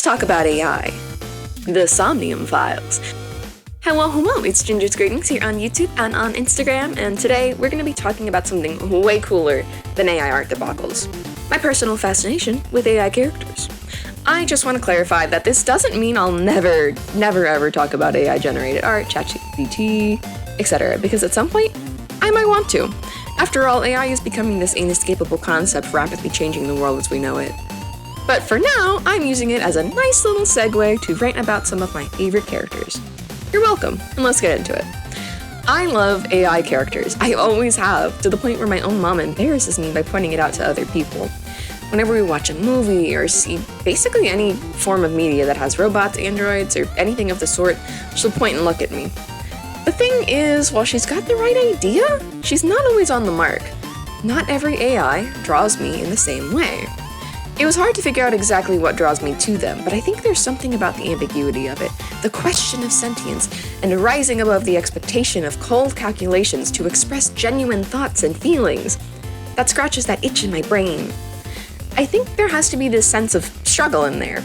talk about AI. The Somnium Files. Hello, it's Ginger's Greetings here on YouTube and on Instagram, and today we're going to be talking about something way cooler than AI art debacles. My personal fascination with AI characters. I just want to clarify that this doesn't mean I'll never ever talk about AI-generated art, ChatGPT, etc., because at some point, I might want to. After all, AI is becoming this inescapable concept, rapidly changing the world as we know it. But for now, I'm using it as a nice little segue to rant about some of my favorite characters. You're welcome, and let's get into it. I love AI characters. I always have, to the point where my own mom embarrasses me by pointing it out to other people. Whenever we watch a movie or see basically any form of media that has robots, androids, or anything of the sort, she'll point and look at me. The thing is, while she's got the right idea, she's not always on the mark. Not every AI draws me in the same way. It was hard to figure out exactly what draws me to them, but I think there's something about the ambiguity of it, the question of sentience, and rising above the expectation of cold calculations to express genuine thoughts and feelings. That scratches that itch in my brain. I think there has to be this sense of struggle in there.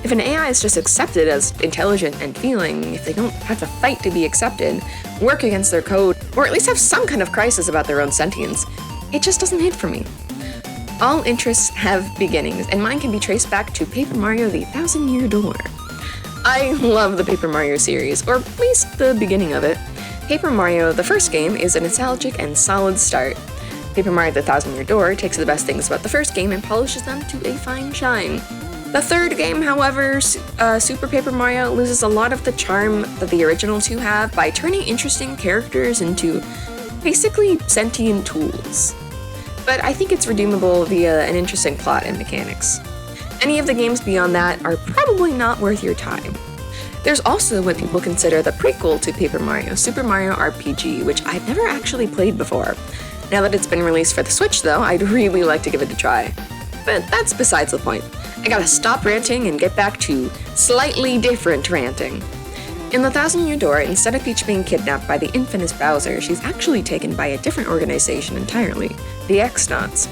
If an AI is just accepted as intelligent and feeling, if they don't have to fight to be accepted, work against their code, or at least have some kind of crisis about their own sentience, it just doesn't hit for me. All interests have beginnings, and mine can be traced back to Paper Mario: The Thousand-Year Door. I love the Paper Mario series, or at least the beginning of it. Paper Mario, the first game, is a nostalgic and solid start. Paper Mario: The Thousand-Year Door takes the best things about the first game and polishes them to a fine shine. The third game, however, Super Paper Mario, loses a lot of the charm that the original two have by turning interesting characters into basically sentient tools. But I think it's redeemable via an interesting plot and mechanics. Any of the games beyond that are probably not worth your time. There's also what people consider the prequel to Paper Mario, Super Mario RPG, which I've never actually played before. Now that it's been released for the Switch though, I'd really like to give it a try. But that's besides the point. I gotta stop ranting and get back to slightly different ranting. In The Thousand-Year Door, instead of Peach being kidnapped by the infamous Bowser, she's actually taken by a different organization entirely, the X-Nauts.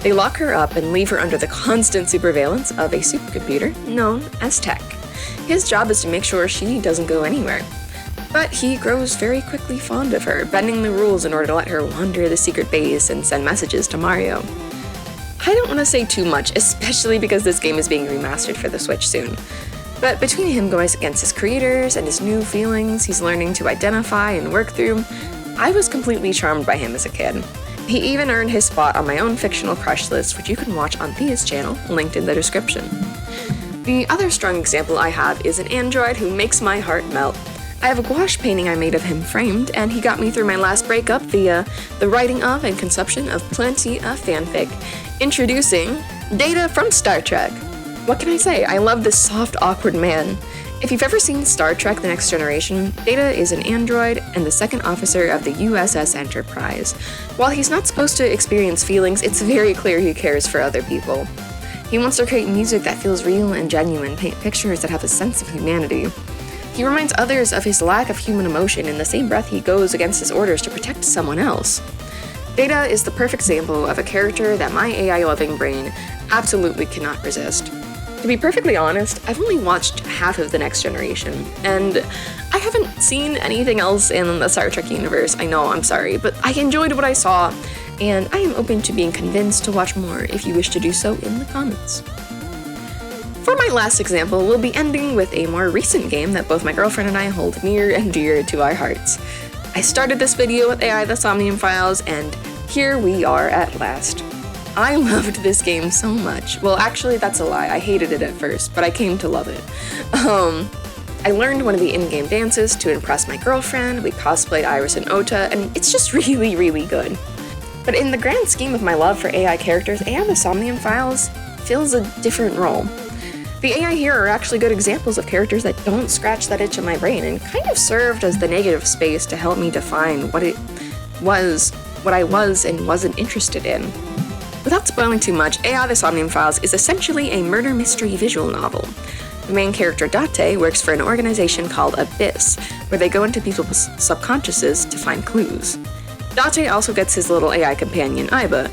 They lock her up and leave her under the constant surveillance of a supercomputer known as Tech. His job is to make sure she doesn't go anywhere. But he grows very quickly fond of her, bending the rules in order to let her wander the secret base and send messages to Mario. I don't want to say too much, especially because this game is being remastered for the Switch soon. But between him going against his creators and his new feelings he's learning to identify and work through, I was completely charmed by him as a kid. He even earned his spot on my own fictional crush list, which you can watch on Thea's channel, linked in the description. The other strong example I have is an android who makes my heart melt. I have a gouache painting I made of him framed, and he got me through my last breakup via the writing of and consumption of plenty of fanfic. Introducing Data from Star Trek. What can I say? I love this soft, awkward man. If you've ever seen Star Trek: The Next Generation, Data is an android and the second officer of the USS Enterprise. While he's not supposed to experience feelings, it's very clear he cares for other people. He wants to create music that feels real and genuine, paint pictures that have a sense of humanity. He reminds others of his lack of human emotion in the same breath he goes against his orders to protect someone else. Data is the perfect example of a character that my AI-loving brain absolutely cannot resist. To be perfectly honest, I've only watched half of The Next Generation, and I haven't seen anything else in the Star Trek universe. I know, I'm sorry, but I enjoyed what I saw, and I am open to being convinced to watch more if you wish to do so in the comments. For my last example, we'll be ending with a more recent game that both my girlfriend and I hold near and dear to our hearts. I started this video with AI The Somnium Files, and here we are at last. I loved this game so much. Well, actually, that's a lie. I hated it at first, but I came to love it. I learned one of the in-game dances to impress my girlfriend, we cosplayed Iris and Ota, and it's just really, really good. But in the grand scheme of my love for AI characters, AI The Somnium Files fills a different role. The AI here are actually good examples of characters that don't scratch that itch in my brain and kind of served as the negative space to help me define what I was and wasn't interested in. Without spoiling too much, AI The Somnium Files is essentially a murder mystery visual novel. The main character, Date, works for an organization called Abyss, where they go into people's subconsciouses to find clues. Date also gets his little AI companion, Iba,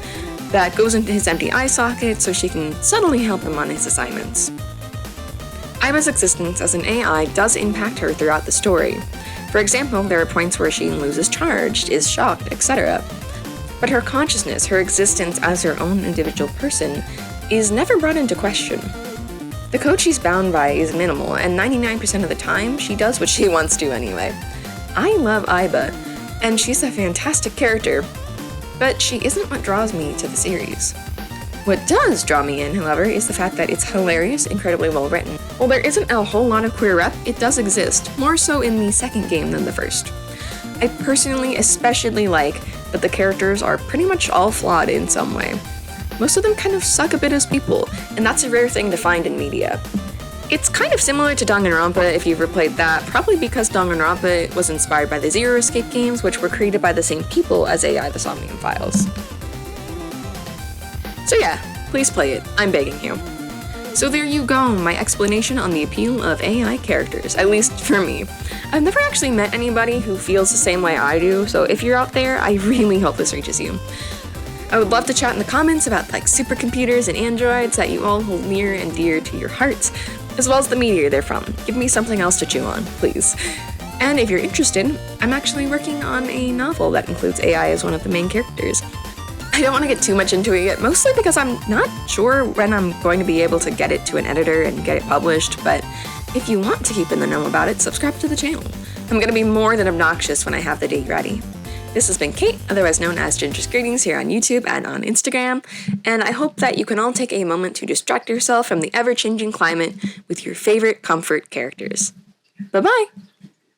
that goes into his empty eye socket so she can subtly help him on his assignments. Aiba's existence as an AI does impact her throughout the story. For example, there are points where she loses charge, is shocked, etc. But her consciousness, her existence as her own individual person, is never brought into question. The code she's bound by is minimal, and 99% of the time, she does what she wants to anyway. I love Aiba, and she's a fantastic character, but she isn't what draws me to the series. What does draw me in, however, is the fact that it's hilarious, incredibly well written. While there isn't a whole lot of queer rep, it does exist, more so in the second game than the first. I personally especially like that the characters are pretty much all flawed in some way. Most of them kind of suck a bit as people, and that's a rare thing to find in media. It's kind of similar to Danganronpa if you've ever played that, probably because Danganronpa was inspired by the Zero Escape games, which were created by the same people as AI The Somnium Files. So yeah, please play it, I'm begging you. So there you go, my explanation on the appeal of AI characters, at least for me. I've never actually met anybody who feels the same way I do, so if you're out there, I really hope this reaches you. I would love to chat in the comments about like supercomputers and androids that you all hold near and dear to your hearts, as well as the media they're from. Give me something else to chew on, please. And if you're interested, I'm actually working on a novel that includes AI as one of the main characters. I don't want to get too much into it yet, mostly because I'm not sure when I'm going to be able to get it to an editor and get it published, but if you want to keep in the know about it, subscribe to the channel. I'm going to be more than obnoxious when I have the date ready. This has been Kate, otherwise known as Ginger's Greetings here on YouTube and on Instagram, and I hope that you can all take a moment to distract yourself from the ever-changing climate with your favorite comfort characters. Bye-bye!